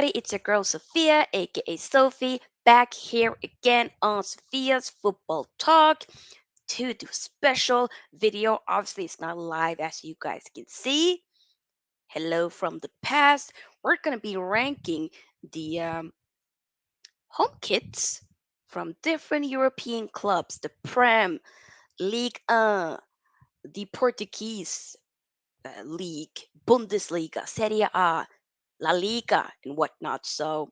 everybody? It's your girl Sofia, aka Sophie, back here again on Sophia's Football Talk to do a special video. Obviously, it's not live as you guys can see. Hello from the past. We're gonna be ranking the home kits from different European clubs, the Prem, Ligue 1, the Portuguese League, Bundesliga, Serie A, La Liga, and whatnot. So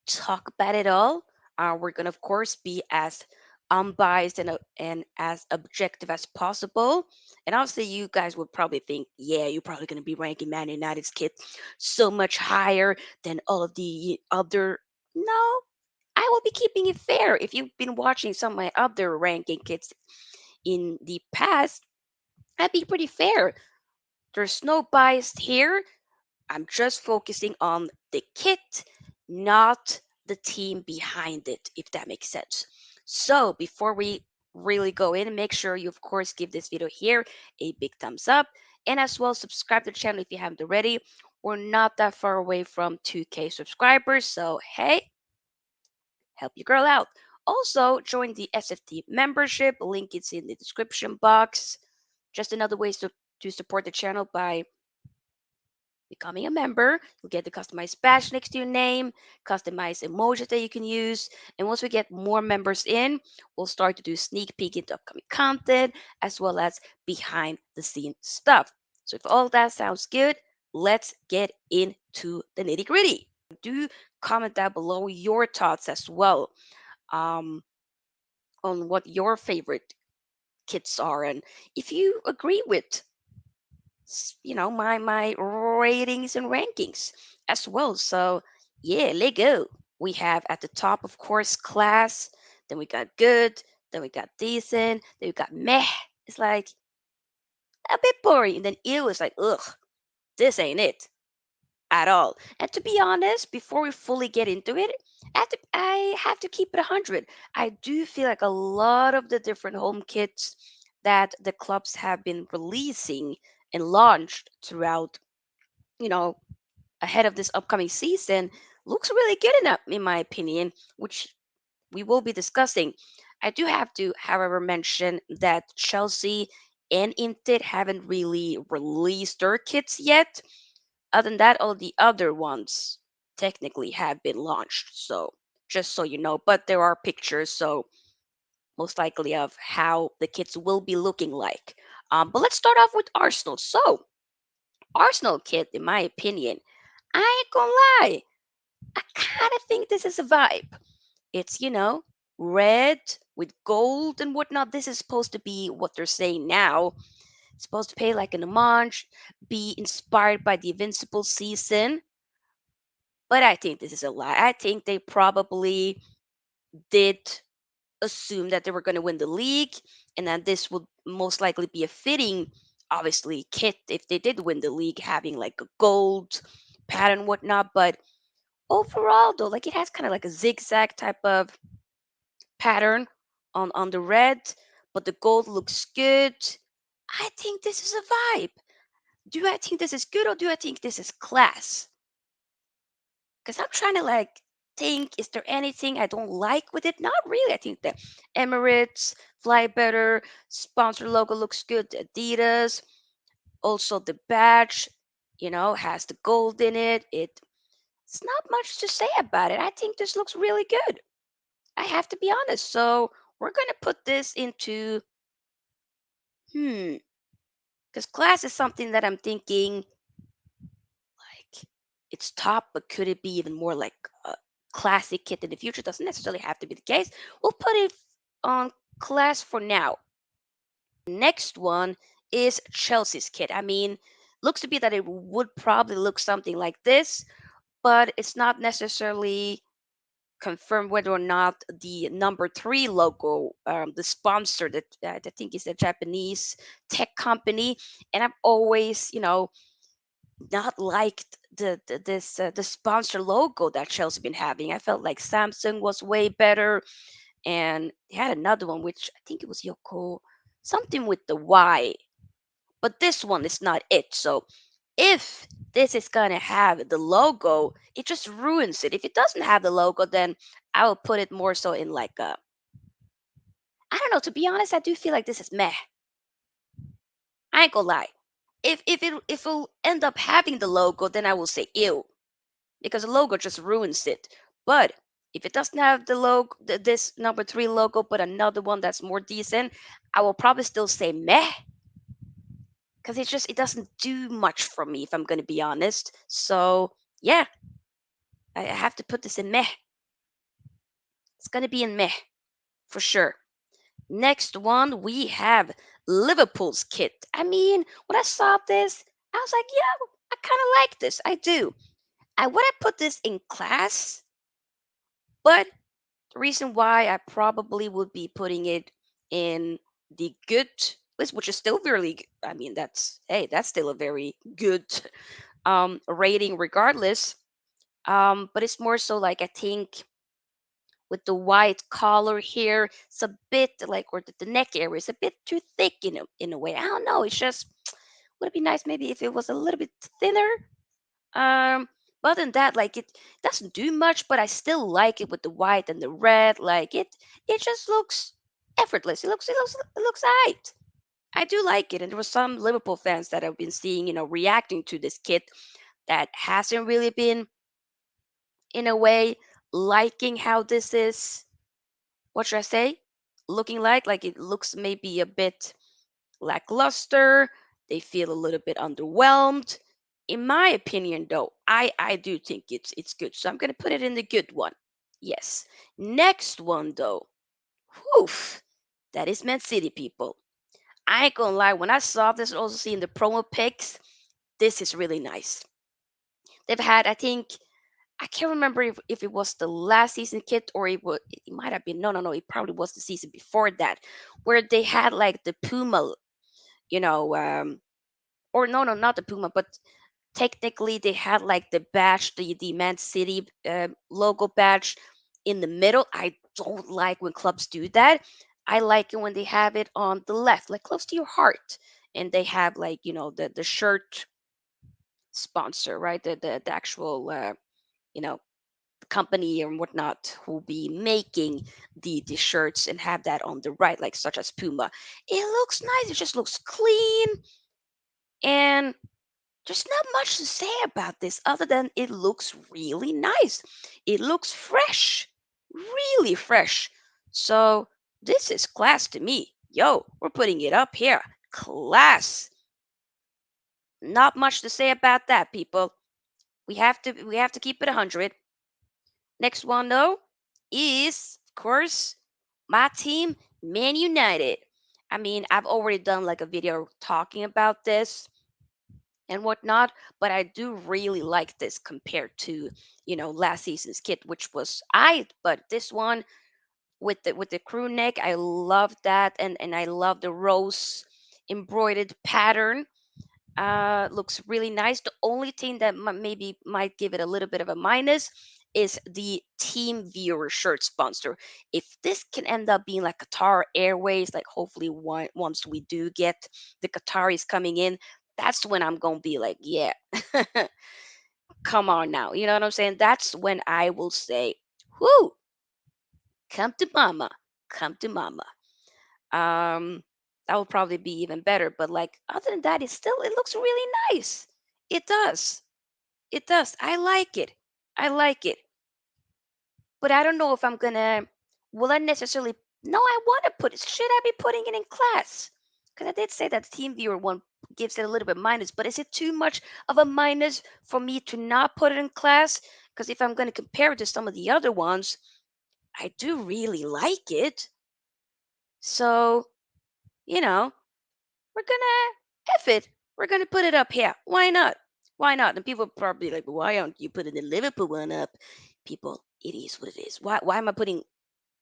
talk about it all. We're gonna, of course, be as unbiased and as objective as possible. And obviously, you guys would probably think, yeah, you're probably gonna be ranking Man United's kit so much higher than all of the other. No, I will be keeping it fair. If you've been watching some of my other ranking kits in the past, I'd be pretty fair. There's no bias here. I'm just focusing on the kit, not the team behind it, if that makes sense. So before we really go in, make sure you, of course, give this video here a big thumbs up and as well subscribe to the channel if you haven't already. We're not that far away from 2K subscribers, so hey, help your girl out. Also, join the SFT membership. Link is in the description box. Just another way to support the channel by becoming a member. You'll get the customized badge next to your name, customized emojis that you can use. And once we get more members in, we'll start to do sneak peek into upcoming content as well as behind the scene stuff. So if all that sounds good, let's get into the nitty gritty. Do comment down below your thoughts as well, um, on what your favorite kits are and if you agree with my ratings and rankings as well. So yeah, let go. We have at the top, of course, class. Then we got good. Then we got decent. Then we got meh. It's like a bit boring. And then ew is like, ugh, this ain't it at all. And to be honest, before we fully get into it, I have to keep it 100. I do feel like a lot of the different home kits that the clubs have been releasing and launched throughout, you know, ahead of this upcoming season looks really good in my opinion, which we will be discussing. I do have to, however, mention that Chelsea and Inter haven't really released their kits yet. Other than that, all the other ones technically have been launched. So just so you know, but there are pictures, so most likely of how the kits will be looking like. But let's start off with Arsenal. So Arsenal kit, in my opinion, I ain't gonna lie, I kind of think this is a vibe. It's, red with gold and whatnot. This is supposed to be what they're saying now. It's supposed to pay like an homage, be inspired by the Invincible season. But I think this is a lie. I think they probably did assume that they were going to win the league and that this would most likely be a fitting, obviously, kit if they did win the league, having like a gold pattern, whatnot. But overall, though, like it has kind of like a zigzag type of pattern on the red, but the gold looks good. I think this is a vibe. Do I think this is good or do I think this is class? Because I'm trying to like think, is there anything I don't like with it? Not really. I think the Emirates fly better, sponsor logo looks good. The Adidas, also the badge, has the gold in it. It's not much to say about it. I think this looks really good. I have to be honest. So we're gonna put this into because class is something that I'm thinking like it's top, but could it be even more like a classic kit in the future? Doesn't necessarily have to be the case. We'll put it on class for now. Next one is Chelsea's kit. I mean, looks to be that it would probably look something like this, but it's not necessarily confirm whether or not the number three logo, the sponsor that I think is a Japanese tech company, and I've always, not liked the sponsor logo that Chelsea been having. I felt like Samsung was way better, and they had another one which I think it was Yoko, something with the Y, but this one is not it. So If this is gonna have the logo, it just ruins it. If it doesn't have the logo, then I will put it more so in like a, I don't know. To be honest, I do feel like this is meh. I ain't gonna lie. If it'll end up having the logo, then I will say ew, because the logo just ruins it. But if it doesn't have the logo, this number three logo, but another one that's more decent, I will probably still say meh, because it doesn't do much for me if I'm gonna be honest. So yeah, I have to put this in meh. It's gonna be in meh for sure. Next one we have Liverpool's kit. I mean, when I saw this, I was like, yeah, I kind of like this. I do. I would have put this in class, but the reason why I probably would be putting it in the good list, which is still very, I mean, that's, hey, that's still a very good rating regardless. But it's more so like, I think with the white collar here, it's a bit like, or the neck area is a bit too thick in a way. I don't know. It's just, would it be nice maybe if it was a little bit thinner? Um, but other than that, like it doesn't do much, but I still like it with the white and the red. Like it just looks effortless. It looks alright. I do like it, and there were some Liverpool fans that I've been seeing, reacting to this kit that hasn't really been, in a way, liking how this is. What should I say? Looking like it looks maybe a bit lackluster. They feel a little bit underwhelmed. In my opinion, though, I do think it's good. So I'm gonna put it in the good one. Yes. Next one though. Whew, that is Man City people. I ain't gonna lie, when I saw this and also seeing the promo pics, this is really nice. They've had, I think, I can't remember if it was the last season kit or it might have been, no, it probably was the season before that, where they had like the Puma, you know, or no, not the Puma, but technically they had like the badge, the Man City logo badge in the middle. I don't like when clubs do that. I like it when they have it on the left, like close to your heart, and they have like the shirt sponsor, right? The actual you know company and whatnot who be making the shirts and have that on the right, like such as Puma. It looks nice. It just looks clean and there's not much to say about this other than it looks really nice. It looks fresh, really fresh. So this is class to me. Yo, we're putting it up here. Class. Not much to say about that, people. We have to keep it 100. Next one though is of course my team, Man United. I mean, I've already done like a video talking about this and whatnot. But I do really like this compared to last season's kit, which was I. But this one with the crew neck, I love that, and I love the rose embroidered pattern. Looks really nice. The only thing that maybe might give it a little bit of a minus is the team viewer shirt sponsor. If this can end up being like Qatar Airways, like hopefully once we do get the Qataris coming in, that's when I'm gonna be like, yeah, come on now. You know what I'm saying? That's when I will say, whoo, come to mama, come to mama. Um, that will probably be even better. But like other than that, it looks really nice. It does. It does. I like it. I like it. But I don't know if I'm gonna. Will I necessarily? No, I want to put it. Should I be putting it in class? Because I did say that the team viewer one gives it a little bit minus. But is it too much of a minus for me to not put it in class? Because if I'm gonna compare it to some of the other ones, I do really like it. So you know, we're gonna F it. We're gonna put it up here. Why not? Why not? And people probably like, why aren't you putting the Liverpool one up? People, it is what it is. Why am I putting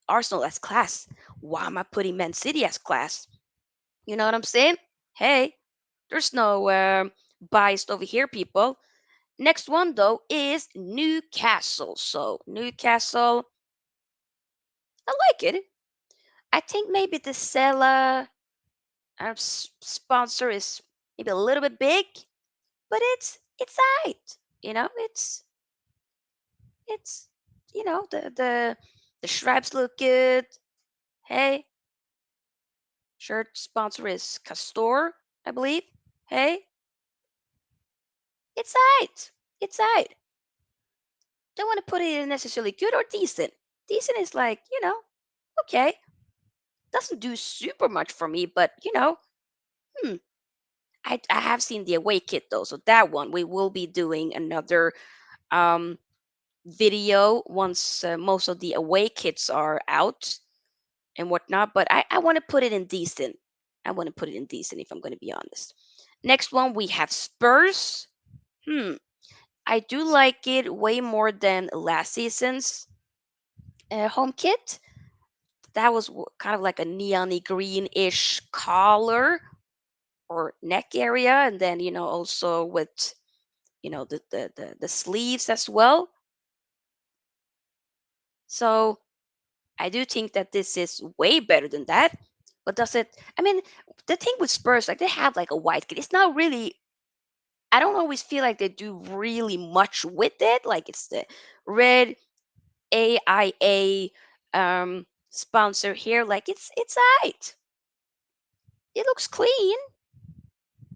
Arsenal as class? Why am I putting Man City as class? You know what I'm saying? Hey, there's no bias over here, people. Next one though is Newcastle. So Newcastle, I like it. I think maybe the seller sponsor is maybe a little bit big. but it's alright. It's the stripes look good. Hey, shirt sponsor is Castor, I believe. Hey, it's alright. It's alright. Don't want to put it in necessarily good or decent. Decent is like, okay. Doesn't do super much for me, but hmm. I have seen the away kit though, so that one we will be doing another um video once most of the away kits are out and whatnot. But I want to put it in decent. I want to put it in decent if I'm going to be honest. Next one we have Spurs. Hmm. I do like it way more than last season's home kit. That was kind of like a neon green-ish color or neck area, and then also with the sleeves as well. So I do think that this is way better than that. But does it? I mean, the thing with Spurs, like they have like a white kit. It's not really. I don't always feel like they do really much with it. Like it's the red AIA sponsor here. Like it's alright. It looks clean,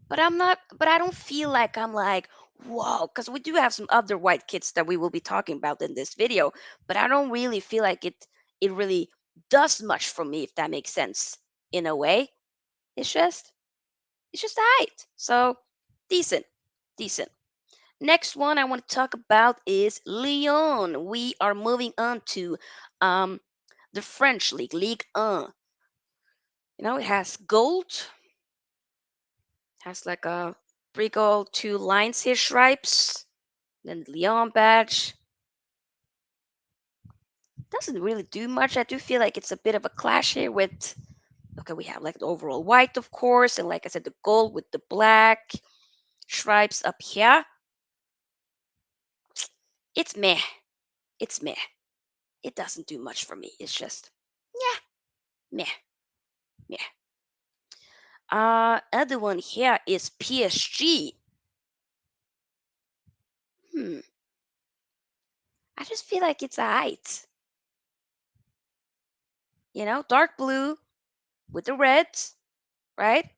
but I'm not. But I don't feel like I'm like whoa, because we do have some other white kits that we will be talking about in this video. But I don't really feel like it really does much for me, if that makes sense. In a way, it's just alright. So decent, decent. Next one I want to talk about is Lyon. We are moving on to um the French league, Ligue 1. It has gold, has like a three gold, two lines here, stripes, then the Lyon badge. Doesn't really do much. I do feel like it's a bit of a clash here with okay, we have like the overall white, of course, and like I said, the gold with the black stripes up here. It's meh. It's meh. It doesn't do much for me. It's just yeah, meh, meh. Other one here is PSG. Hmm. I just feel like it's alright. Dark blue with the reds, right?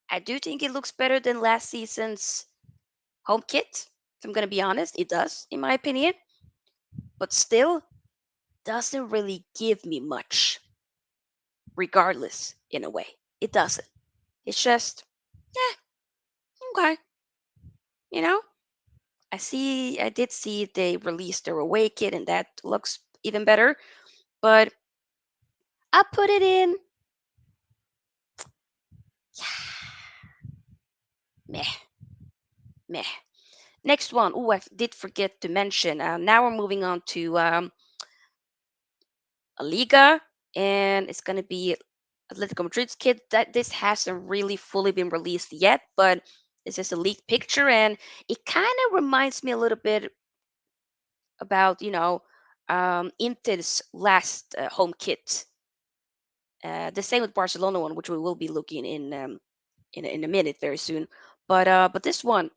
I do think it looks better than last season's home kit. If I'm gonna be honest, it does, in my opinion. But still, doesn't really give me much, regardless, in a way. It doesn't. It's just, yeah, okay. You know, I did see they released their away kit, and that looks even better. But I put it in, meh, meh. Next one. Oh, I did forget to mention. Now we're moving on to a Liga, and it's gonna be Atletico Madrid's kit. That this hasn't really fully been released yet, but it's just a leaked picture, and it kind of reminds me a little bit about Inter's last home kit. The same with Barcelona one, which we will be looking in a minute very soon. But this one,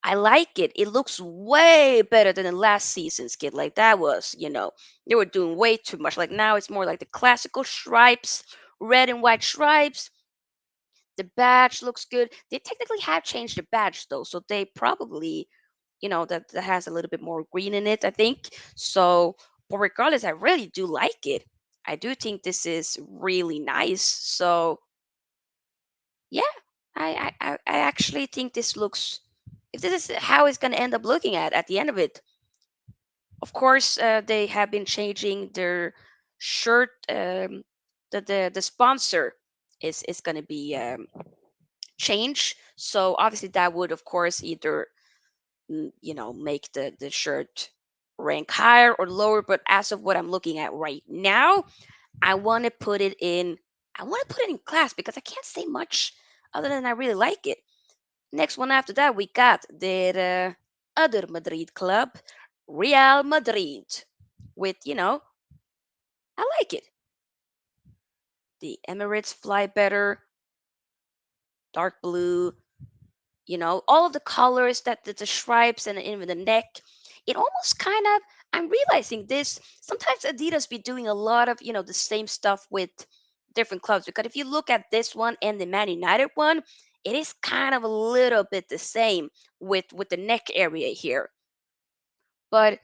I like it. It looks way better than the last season's kit. Like that was, they were doing way too much. Like now it's more like the classical stripes, red and white stripes. The badge looks good. They technically have changed the badge though, so they probably, that has a little bit more green in it, I think. So, but regardless, I really do like it. I do think this is really nice. So yeah, I actually think this looks. If this is how it's going to end up looking at the end of it, of course, they have been changing their shirt. The sponsor is going to be changed. So obviously, that would, of course, either make the shirt rank higher or lower. But as of what I'm looking at right now, I want to put it in. I want to put it in class because I can't say much other than I really like it. Next one after that, we got the other Madrid club, Real Madrid, with, I like it. The Emirates fly better, dark blue. All of the colors that the stripes and even the neck. It almost kind of, I'm realizing this. Sometimes Adidas be doing a lot of, the same stuff with different clubs. Because if you look at this one and the Man United one, it is kind of a little bit the same with the neck area here. But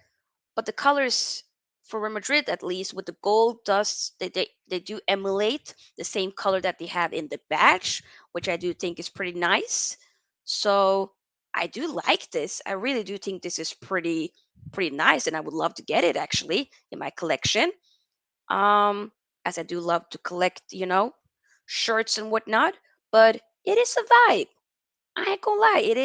the colors for Real Madrid, at least with the gold dust, they do emulate the same color that they have in the badge, which I do think is pretty nice. So I do like this. I really do think this is pretty nice, and I would love to get it actually in my collection. Um, as I do love to collect, shirts and whatnot. But it is a vibe. I ain't gonna lie, it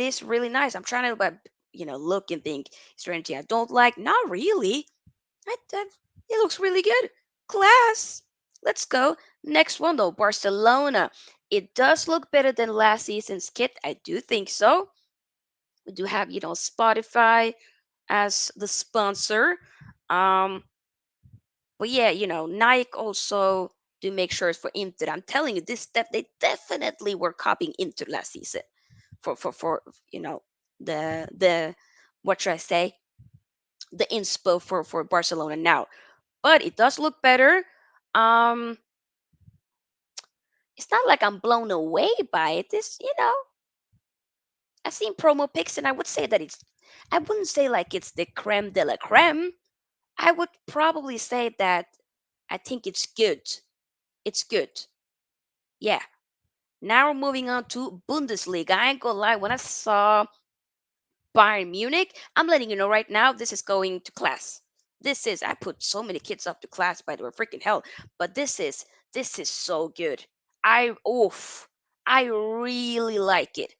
is really nice. I'm trying to look and think, is there anything I don't like? Not really. It looks really good. Class. Let's go. Next one though, Barcelona. It does look better than last season's kit. I do think so. We do have, Spotify as the sponsor. Um, but yeah, Nike also do make shirts for Inter. I'm telling you, this step they definitely were copying Inter last season for the what should I say, the inspo for Barcelona now. But it does look better. Um, it's not like I'm blown away by it. I've seen promo pics, and I would say that I wouldn't say like it's the creme de la creme. I would probably say that I think it's good. It's good. Yeah. Now we're moving on to Bundesliga. I ain't gonna lie, when I saw Bayern Munich, I'm letting you know right now, this is going to class. I put so many kids up to class by the way, freaking hell. But this is so good. Oof, I really like it.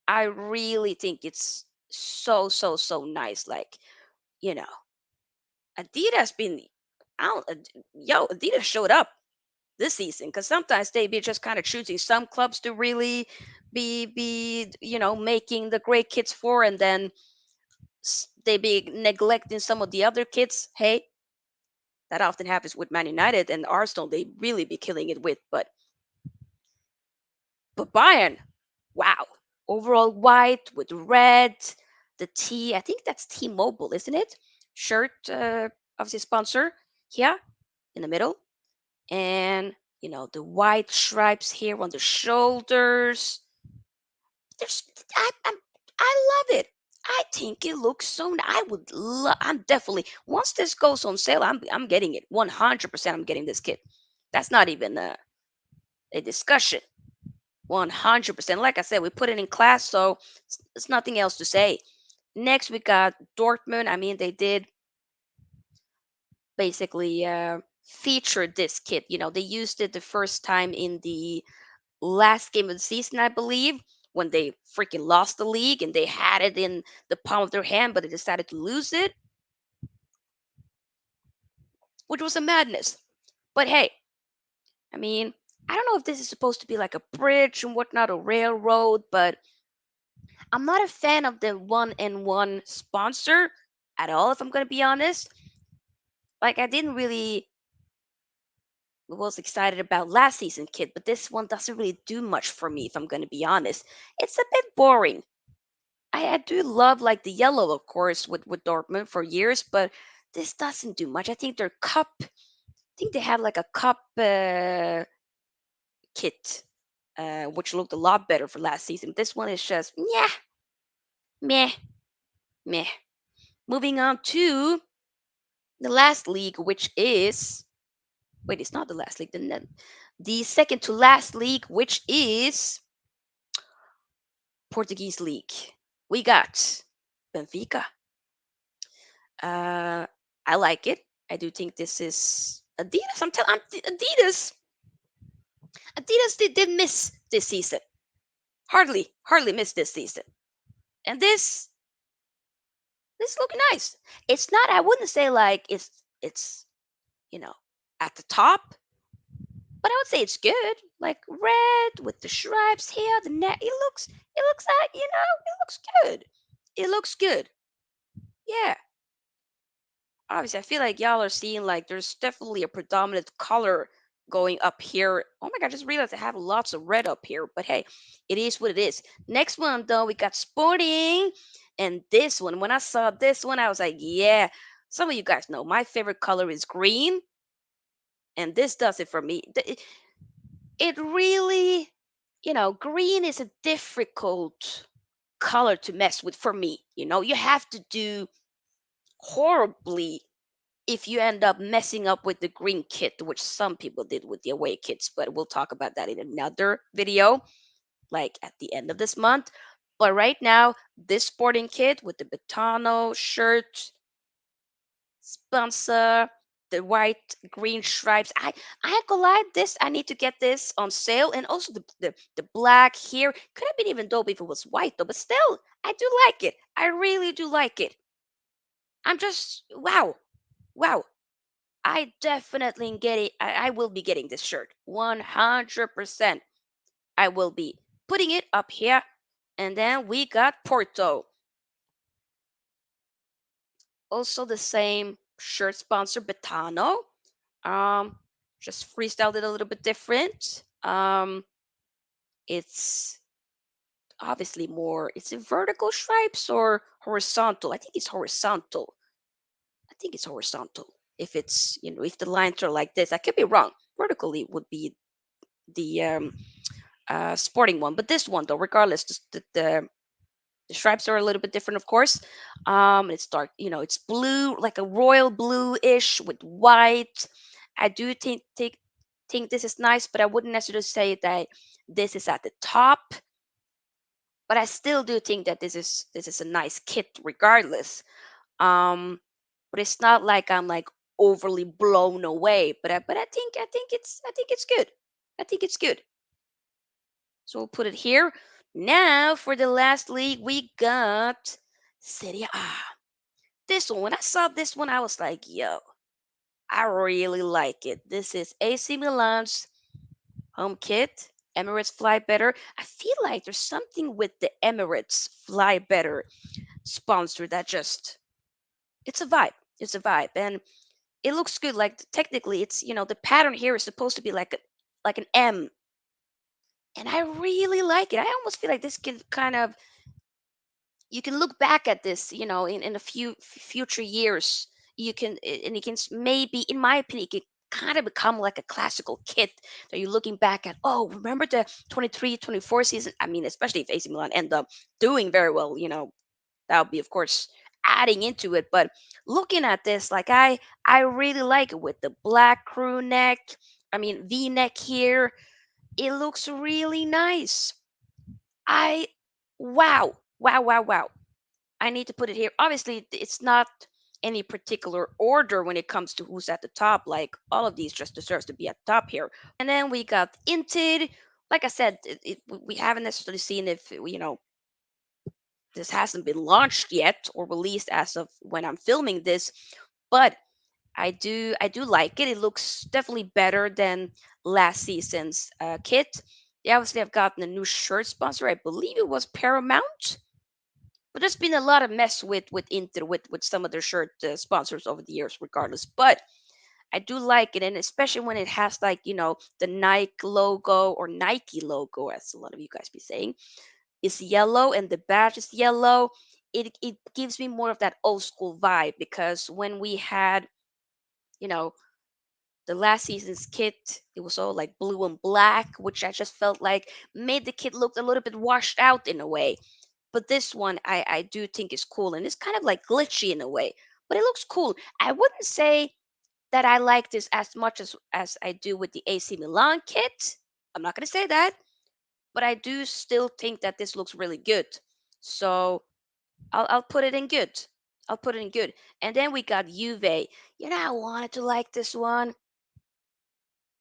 I really think it's so, so, so nice. Like, you know, Adidas been, I don't, Adidas showed up this season because sometimes they be just kind of choosing some clubs to really be making the great kids for, and then they be neglecting some of the other kids. Hey, that often happens with Man United and Arsenal. They really be killing it with, but Bayern, wow, overall white with red. The T, I think that's T-Mobile, isn't it? Shirt, obviously sponsor here in the middle, and the white stripes here on the shoulders. There's, I love it. I think it looks so. I would love. I'm definitely once this goes on sale, I'm getting it. 100%. I'm getting this kit. That's not even a discussion. 100%. Like I said, we put it in class, so it's nothing else to say. Next, we got Dortmund. I mean, they did basically feature this kit. They used it the first time in the last game of the season, I believe, when they freaking lost the league and they had it in the palm of their hand, but they decided to lose it, which was a madness. But hey, I mean, I don't know if this is supposed to be like a bridge and whatnot, a railroad, but I'm not a fan of the one and one sponsor at all, if I'm going to be honest. Like, I didn't really was excited about last season kid, but this one doesn't really do much for me, if I'm going to be honest. It's a bit boring. I do love like the yellow, of course, with Dortmund for years, but this doesn't do much. I think their cup, I think they have like a cup kit, which looked a lot better for last season. This one is just yeah, meh, meh. Moving on to the last league, which is wait, it's not the last league, the second to last league, which is Portuguese league. We got Benfica. Uh, I like it. I do think this is Adidas. I'm Adidas. Adidas did miss this season. Hardly missed this season. And this look nice. It's not. I wouldn't say like it's you know at the top, but I would say it's good. Like red with the stripes here, the net. It looks like it looks good. It looks good. Yeah. Obviously, I feel like y'all are seeing like there's definitely a predominant color going up here. Oh my god, I just realized I have lots of red up here, but hey, it is what it is. Next one though, we got Sporting. And this one, when I saw this one, I was like, yeah. Some of you guys know my favorite color is green, and this does it for me. It really, green is a difficult color to mess with for me. You have to do horribly if you end up messing up with the green kit, which some people did with the away kits, but we'll talk about that in another video, like at the end of this month. But right now, this sporting kit with the Betano shirt, sponsor, the white green stripes. I ain't gonna lie, this I need to get this on sale, and also the black here could have been even dope if it was white though, but still, I do like it. I really do like it. I'm just wow. I definitely get it. I will be getting this shirt 100%. I will be putting it up here, and then we got Porto, also the same shirt sponsor, Betano. Um, just freestyled it a little bit different. It's obviously more. It's in vertical stripes or horizontal. I think it's horizontal. I think it's horizontal. If it's if the lines are like this, I could be wrong. Vertically would be the sporting one, but this one though, regardless, just the stripes are a little bit different, of course. It's dark, it's blue, like a royal blue-ish with white. I do think this is nice, but I wouldn't necessarily say that this is at the top. But I still do think that this is a nice kit, regardless. But it's not like I'm like overly blown away. But I think it's good. I think it's good. So we'll put it here. Now for the last league, we got Serie A. This one, when I saw this one, I was like, yo, I really like it. This is AC Milan's home kit. Emirates Fly Better. I feel like there's something with the Emirates Fly Better sponsor that just, it's a vibe. It's a vibe. And it looks good. Like technically, it's, the pattern here is supposed to be like an M. And I really like it. I almost feel like this can kind of, you can look back at this, in a few future years. And it can maybe, in my opinion, it can kind of become like a classical kit that you're looking back at. Oh, remember the 23-24 season? I mean, especially if AC Milan end up doing very well, that would be, of course, adding into it. But looking at this, like I really like it with the black crew neck. I mean, V neck here. It looks really nice. I wow. I need to put it here. Obviously, it's not any particular order when it comes to who's at the top. Like all of these just deserves to be at the top here. And then we got Inted. Like I said, we haven't necessarily seen if this hasn't been launched yet or released as of when I'm filming this, but I do like it. It looks definitely better than last season's kit. They obviously have gotten a new shirt sponsor. I believe it was Paramount. But there's been a lot of mess with Inter with some of their shirt sponsors over the years, regardless. But I do like it, and especially when it has like the Nike logo or Nike logo, as a lot of you guys be saying, is yellow, and the badge is yellow. It gives me more of that old school vibe because when we had you know the last season's kit, it was all like blue and black, which I just felt like made the kit look a little bit washed out in a way. But this one I do think is cool, and it's kind of like glitchy in a way, but it looks cool. I wouldn't say that I like this as much as I do with the AC Milan kit. I'm not gonna say that, but I do still think that this looks really good. So I'll put it in good. I'll put it in good. And then we got Juve. I wanted to like this one,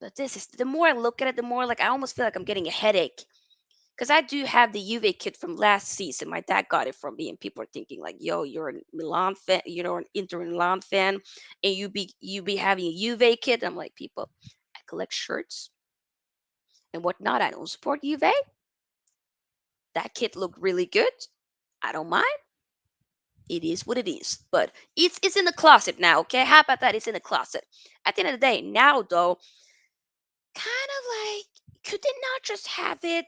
but this is, the more I look at it, the more like I almost feel like I'm getting a headache. Because I do have the Juve kit from last season. My dad got it from me, and people are thinking like, "Yo, you're a Milan fan, an Inter Milan fan, and you be having a Juve kit." I'm like, people, I collect shirts and whatnot. I don't support Juve. That kit looked really good. I don't mind. It is what it is. But it's in the closet now. Okay, how about that? It's in the closet. At the end of the day, now though, kind of like, could they not just have it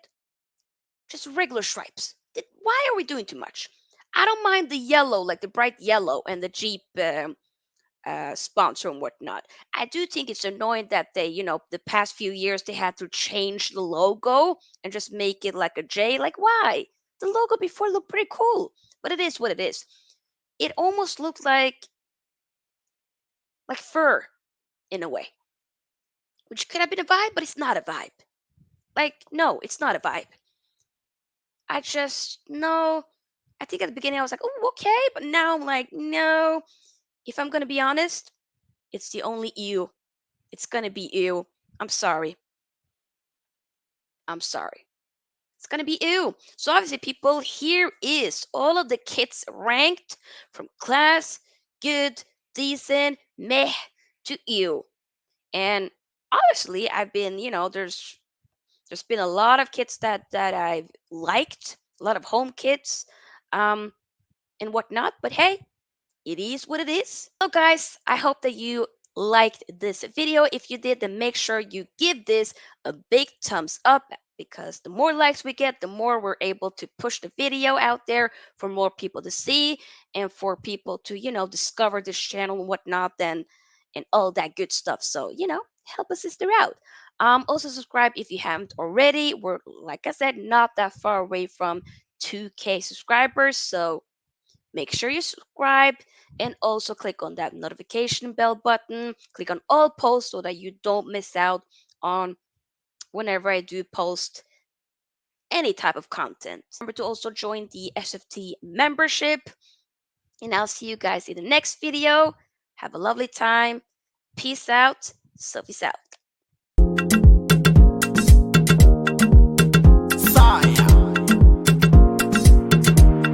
just regular stripes? Why are we doing too much? I don't mind the yellow, like the bright yellow and the Jeep sponsor and whatnot. I do think it's annoying that they, the past few years they had to change the logo and just make it like a J. Like, why? The logo before looked pretty cool, but it is what it is. It almost looked like fur in a way, which could have been a vibe, but it's not a vibe. Like, no, it's not a vibe. I just no. I think at the beginning I was like, oh, okay, but now I'm like, no. If I'm gonna be honest, it's the only ew. It's gonna be ew. I'm sorry. I'm sorry. It's gonna be ew. So obviously, people, here is all of the kits ranked from class, good, decent, meh to ew. And obviously, I've been, there's been a lot of kits that I've liked, a lot of home kits, um, and whatnot. But hey, it is what it is. So, guys, I hope that you liked this video. If you did, then make sure you give this a big thumbs up because the more likes we get, the more we're able to push the video out there for more people to see and for people to, discover this channel and whatnot, and all that good stuff. So, help a sister out. Also, subscribe if you haven't already. We're, like I said, not that far away from 2K subscribers. So, make sure you subscribe and also click on that notification bell button. Click on all posts so that you don't miss out on whenever I do post any type of content. Remember to also join the SFT membership. And I'll see you guys in the next video. Have a lovely time. Peace out. Sophie's out.